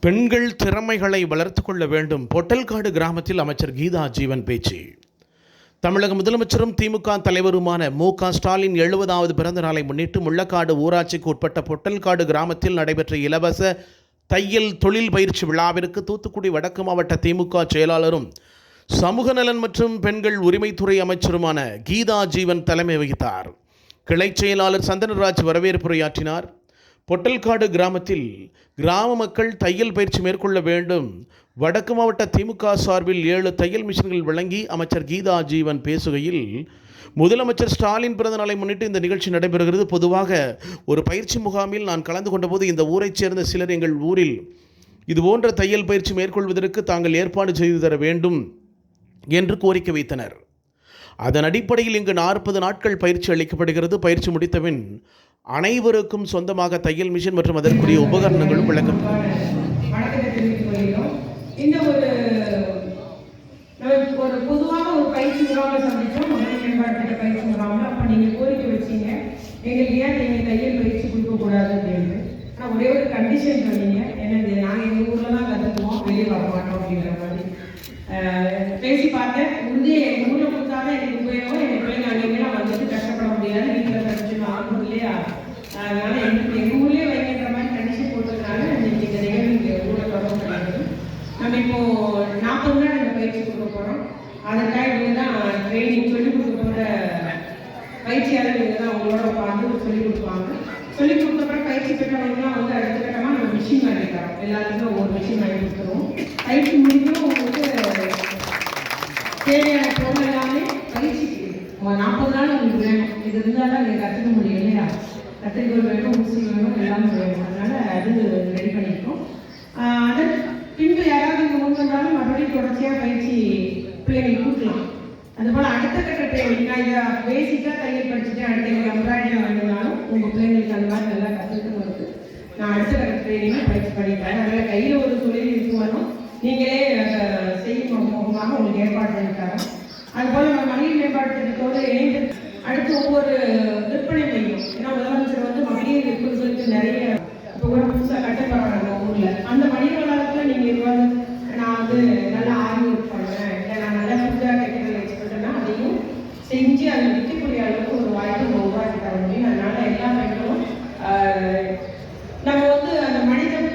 பெண்கள் திறமைகளை வளர்த்து கொள்ள வேண்டும். பொட்டல்காடு கிராமத்தில் அமைச்சர் கீதா ஜீவன் பேச்சு. தமிழக முதலமைச்சரும் திமுக தலைவருமான மு.க. ஸ்டாலின் 70வது பிறந்த நாளை முன்னிட்டு முள்ளக்காடு ஊராட்சிக்கு உட்பட்ட பொட்டல்காடு கிராமத்தில் நடைபெற்ற இலவச தையல் தொழில் பயிற்சி விழாவிற்கு தூத்துக்குடி வடக்கு மாவட்ட திமுக செயலாளரும் சமூக நலன் மற்றும் பெண்கள் உரிமைத்துறை அமைச்சருமான கீதா ஜீவன் தலைமை வகித்தார். கிளை செயலாளர் சந்தனராஜ் வரவேற்புரையாற்றினார். பொட்டல்காடு கிராமத்தில் கிராம மக்கள் தையல் பயிற்சி மேற்கொள்ள வேண்டும். வடக்கு மாவட்ட திமுக சார்பில் 7 தையல் மிஷின்கள் வழங்கி அமைச்சர் கீதா ஜீவன் பேசுகையில், முதலமைச்சர் ஸ்டாலின் பிறந்த நாளை முன்னிட்டு இந்த நிகழ்ச்சி நடைபெறுகிறது. பொதுவாக ஒரு பயிற்சி முகாமில் நான் கலந்து கொண்டபோது இந்த ஊரைச் சேர்ந்த சிலர் எங்கள் ஊரில் இதுபோன்ற தையல் பயிற்சி மேற்கொள்வதற்கு தாங்கள் ஏற்பாடு செய்து தர வேண்டும் என்று கோரிக்கை வைத்தனர். அதன் அடிப்படையில் இங்கு 40 நாட்கள் பயிற்சி அளிக்கப்படுகிறது. பயிற்சி முடித்தபின் அனைவருக்கும் சொந்தமாக தையல் மிஷின் மற்றும் அதற்குரிய உபகரணங்களும் வழங்கப்படும். இந்த ஒரு பொதுவான ஒரு பயிற்சி முகாமை சந்திச்சோம். மேம்பாட்டு பயிற்சி முகாமில் அப்போ நீங்கள் கோரிக்கை வச்சீங்க, எங்களுக்கு ஏன் நீங்கள் தையல் பயிற்சி கொடுக்கக்கூடாது அப்படின்னு. ஆனால் ஒரே ஒரு கண்டிஷன் சொன்னீங்க, என்னது நாங்கள் எங்கள் ஊரில் தான் கற்றுக்குவோம், வெளியே வர மாட்டோம் அப்படிங்கிற மாதிரி பேசி பார்த்தேன். உறுதியை எங்கள் ஊரில் கொடுத்தாதான் எனக்கு உபயோகம். எங்கள் பிள்ளைங்க அன்றைக்கெல்லாம் வந்துட்டு கஷ்டப்பட முடியாது, வீட்டில் கண்டிச்சு ஆகணும் இல்லையா? அதனால எங்கள் ஊர்லேயே வைக்கின்ற மாதிரி கண்டிஷன் போட்டதுனால இன்னைக்கு இந்த நிகழ்வு இங்கே ஊரில் தொடர்பு கிடையாது. நம்ம இப்போ 40 நாள் இந்த பயிற்சி கொடுக்க போகிறோம். அதற்காக இவங்க தான் ட்ரைனிங் சொல்லிக் கொடுக்க போகிற பயிற்சியாளர் இவங்க தான் அவங்களோட உட்காந்து சொல்லிக் கொடுப்பாங்க. சொல்லிக் கொடுத்தப்பறம் பயிற்சி பெற்றவங்கலாம் வந்து அடுத்த கட்டமாக நம்ம மிஷின் வாங்கி தரோம். எல்லாத்துக்கும் ஒவ்வொரு மிஷின் வாங்கி கொடுத்துருவோம். பயிற்சி முடிக்கும் உங்களுக்கு தேவையான பொருள் எல்லாமே பயிற்சிக்கு 40 நாள் உங்களுக்கு வேணும். இது இருந்தால் தான் நீங்கள் கற்றுக்க முடியும் இல்லையா? கத்திரிக்கோள் வேணும், ஊசி வேணும், எல்லாமே வேணும். அதனால் அது ரெடி பண்ணியிருக்கோம். அதன் பின்பு யாராவது இங்கே முன் வந்தாலும் மறுபடியும் தொடர்ச்சியாக பயிற்சி பிள்ளைங்களுக்கு கொடுக்கலாம். அதுபோல் அடுத்த கட்ட ட்ரைனிங், நான் இதை பேசிக்காக தையல் படிச்சுட்டு அடுத்த எனக்கு எம்ப்ராய்டரி வாங்கினாலும் உங்கள் பிள்ளைங்களுக்கு அந்த மாதிரி நல்லா கற்றுக்கணும் இருக்குது. நான் அடுத்த கட்ட ட்ரைனிங்காக பயிற்சி பண்ணிக்கிறேன். அதனால் கையில் ஒரு தொழில் இருக்குமானும் நீங்களே அதை செய்யும் முகமாக உங்களுக்கு ஏற்பாடு பண்ணித்தரோம். அதுபோல் நம்ம மகளிர் மேம்பாட்டு திட்டத்தோடு இணைந்து அடுத்து ஒவ்வொரு விற்பனை மையம், ஏன்னா முதலமைச்சர் வந்து மகளிர் விற்பனைகளுக்கு நிறைய இப்போ கூட புதுசாக கட்டப்படுறாங்க நம்ம ஊரில். அந்த மனித வளத்தில் நீங்கள் இது வந்து நான் வந்து நல்லா ஆய்வு பண்ணுறேன், இல்லை நான் நல்லா ஃபுட்டாக டெக்னிக்கல் எக்ஸ்பர்ட்னா அதையும் செஞ்சு அதை விற்கக்கூடிய அளவுக்கு ஒரு வாய்ப்பு நம்ம உருவாக்கி தர முடியும். அதனால் எல்லா பெண்களும் நம்ம வந்து அந்த மனிதன்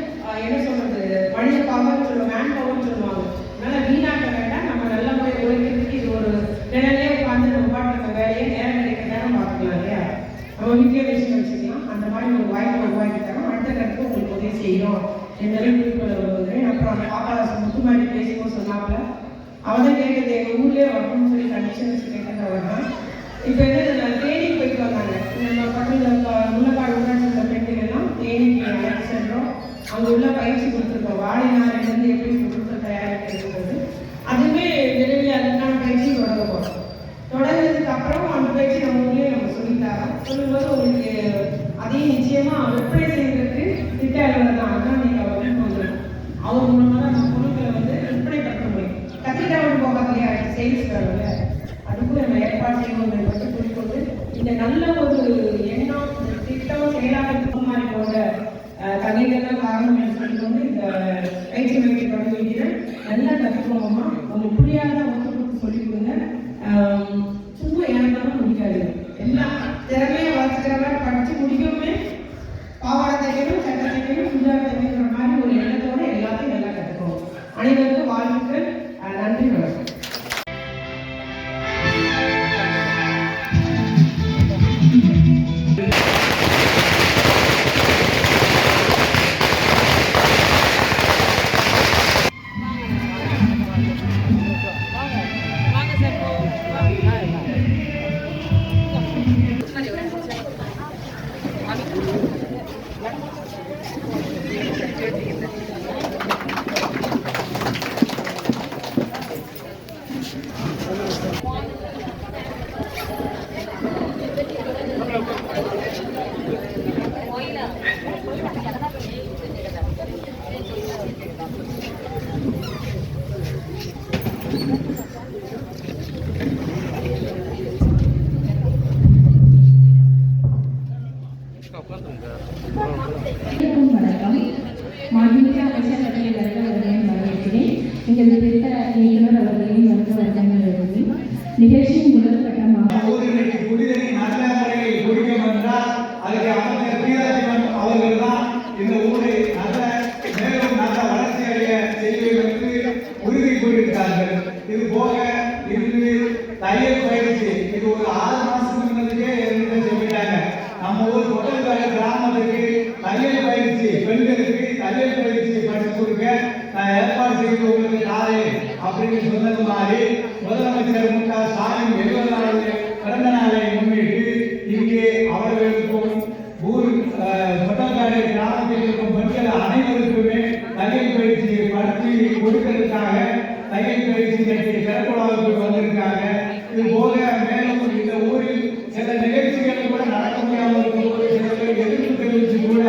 என்ன சொல்கிறது, மனித பவர்னு சொல்லுவோம், மேன் பவர்னு சொல்லுவாங்க. அதனால் வீணாக்க வேண்டாம். நம்ம நல்ல முறை உழைக்கிறதுக்கு இது ஒரு நிலையிலே உட்காந்து நம்ம பாட்டு நம்ம வேலையை நேரம் கிடைக்க நேரம் பார்த்துக்கலாம் இல்லையா? நம்ம வீட்டிலே பேசி வச்சுக்கலாம். அந்த மாதிரி ஒரு வாய்ப்பு உருவாக்கி தரோம். அடுத்த கருத்து உங்களுக்கு உதவி செய்யணும் என்பதை குறிப்பிட வருகிறேன். அப்புறம் அந்த பாப்பா முத்துமாரி பேசும்போது சொன்னாப்புல அவன் தான் கேட்குறது, எங்கள் ஊர்லேயே வரணும்னு சொல்லி கண்டிஷன் வச்சு கேட்குறவர் தான். இப்போ என்ன நான் தேனிக்கு போயிட்டு வந்தாங்க. நம்ம பக்கத்தில் முள்ளக்காடு ஊராட்சி பெண்கள்லாம் தேனிக்கு அழைச்சி சென்றோம். அங்கே உள்ள பயிற்சி கொடுத்துருக்கோம். வாழை நாரிலிருந்து எப்படி பொருட்கள் தயாரிக்கிறது, அதுவுமே விரைவில் அதுக்கான பயிற்சி தொடங்க போகிறோம். தொடங்கினதுக்கு அப்புறம் அந்த பயிற்சி நம்ம ஊர்லேயே நம்ம சொல்லித்தரோம். சொல்லும்போது உங்களுக்கு அதையும் நிச்சயமாக விற்பனை செய்வதற்கு திட்ட அலுவலர் தான். அதுதான் நீங்கள் அவர் போகணும். அவர் மூலமாக தான் நம்ம பொருட்களை வந்து விற்பனை பண்ண முடியும். கத்திரிக்காய் போகாதையா சேல்ஸ் வேலை, அதுக்கும் நம்ம ஏற்பாடு செய்யணும் என்பதை குறிக்கொண்டு இந்த நல்ல ஒரு எண்ணம் திட்டம் செயலாளருக்கு மாதிரி போன்ற தங்கைகள்லாம் காரணம் என்று சொல்லிக்கொண்டு இந்த பயிற்சி மையத்தை தொடங்கி வைக்கிறேன். நல்லா கற்றுக்கோங்கம்மா. உங்களுக்கு புரியாத ஒன்று கொடுத்து சொல்லிக் கொடுங்க. சும்மா ஏன்னாலும் முடிக்காது. எல்லாம் திறமையை வளர்த்துக்கிற மாதிரி படித்து முடிக்கவுமே பாவாடை தைக்கணும், சட்டை தைக்கணும், சுடிதார் தைக்கிற மாதிரி ஒரு எண்ணத்தோடு எல்லாத்தையும் நல்லா கற்றுக்கோங்க. அனைவருக்கும் வாழ்த்துக்கள். நன்றி, வணக்கம். கட்டளை வருகிறேன் வரவேற்கிறேன். எங்களது திட்ட இயக்குனர் அவர்களையும் வருகிறேன் எழுதுகிறேன். நிகழ்ச்சியின் முதல் கட்டமாக குடிநீரை நல்ல முறையில் குடிக்க வந்தால் அதுக்கு அமைச்சர் கீதாஜீவன் அவர்கள் தான் இந்த ஊரை மேலும் நல்ல வளர்ச்சி அடைய செய்வதற்கு உறுதி கூறியிருக்கிறார்கள். இது போக இன்று தையல் பயிற்சி இது ஒரு 6 மாசத்துக்கு முன்னதுக்கே சொல்லிட்டாங்க. நம்ம ஊர் கொட்டல்காடு கிராமத்துக்கு தையல் பயிற்சி பெண்களுக்கு தையல் பயிற்சி படித்து கொடுக்க நான் ஏற்பாடு செய்து உங்களுக்கு நாளே அப்படின்னு சொன்னது மாதிரி முதலமைச்சர் மு.க. ஸ்டாலின் 70வது பிறந்த நாளை முன்னிட்டு இங்கே அவர்களுக்கும் ஊர் கொட்டல்காடு கிராமத்தில் இருக்கும் பெண்கள் அனைவருக்குமே தையல் பயிற்சி படுத்தி கொடுக்கிறதுக்காக தையல் பயிற்சி கட்டி திறக்குழாவுக்கு வந்திருக்காங்க. இது போக மேலும் இந்த ஊரில் சில நிகழ்ச்சிகள் கூட நடக்க முடியாமல் இருக்கும்போது சில பேர் எதிர்ப்பு தெரிவித்து கூட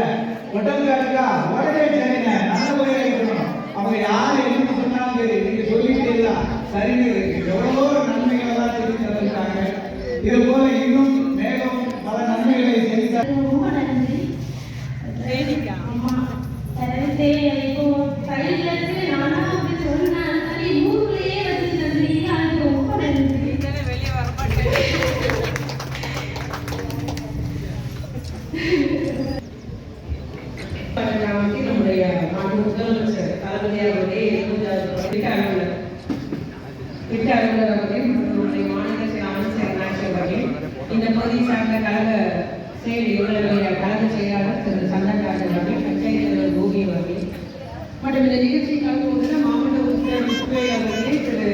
கொட்டல்காடுக்கா உடனே செய்யுங்க, நல்ல முறையாக இருக்கணும், அவங்க யார் எதிர்ப்பு சொன்னாலும் சரி நீங்க சொல்லிட்டே சரிங்க எவ்வளவோ நன்மைகள் தான் சொல்லி தந்திருக்காங்க. இது போல இன்னும் மேலும் பல நன்மைகளை செய்தார். ரொம்ப நன்றி. இப்போ சைட்லக்கு நானும் அப்படி சொன்னேன். சரி ஊருக்குள்ளேயே வச்சு நன்றி. அது ரொம்ப நன்றி. வெளியே வர மாட்டேன். நம்முடைய மாநில முதலமைச்சர் தளபதி அவருடைய 70வது திட்ட அலுவலர் அவர்கள் நம்முடைய மாநில சில அமைச்சர் நாட்சி அவர்கள் இந்த பகுதி சார்ந்த கழக எங்களுடைய கழக செயலாளர் திரு சந்தன்ராஜ் அவர்கள் பஞ்சாயத்து தலைவர் கோபி அவர்கள் மற்றும் இந்த நிகழ்ச்சி கலந்து கொண்டுள்ள மாவட்ட உறுப்பினர் அவர்களே திரு